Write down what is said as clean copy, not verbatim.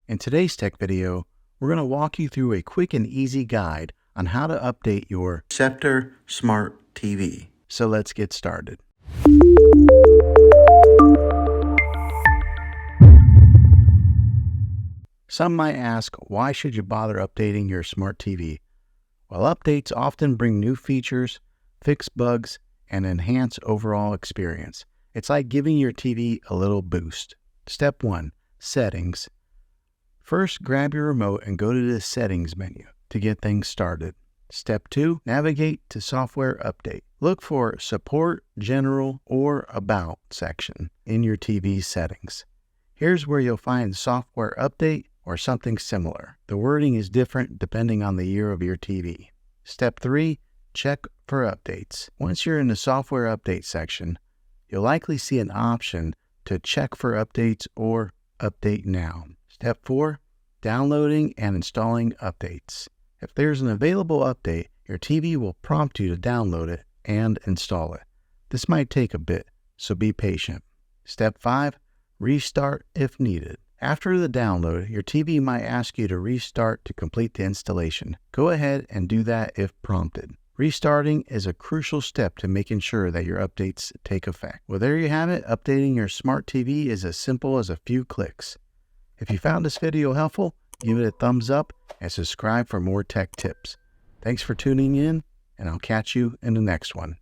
In today's tech video, we're going to walk you through a quick and easy guide on how to update your Sceptre Smart TV. So let's get started. Some might ask, why should you bother updating your smart TV? Well, updates often bring new features, fix bugs, and enhance overall experience. It's like giving your TV a little boost. Step 1. Settings. First, grab your remote and go to the Settings menu to get things started. Step 2. Navigate to Software Update. Look for Support, General, or About section in your TV settings. Here's where you'll find Software Update or something similar. The wording is different depending on the year of your TV. Step 3. Check for updates. Once you're in the Software Update section, you'll likely see an option to check for updates or Update Now. Step 4. Downloading and installing updates. If there's an available update, your TV will prompt you to download it and install it. This might take a bit, so be patient. Step 5. Restart if needed. After the download, your TV might ask you to restart to complete the installation. Go ahead and do that if prompted. Restarting is a crucial step to making sure that your updates take effect. Well, there you have it. Updating your smart TV is as simple as a few clicks. If you found this video helpful, give it a thumbs up and subscribe for more tech tips. Thanks for tuning in, and I'll catch you in the next one.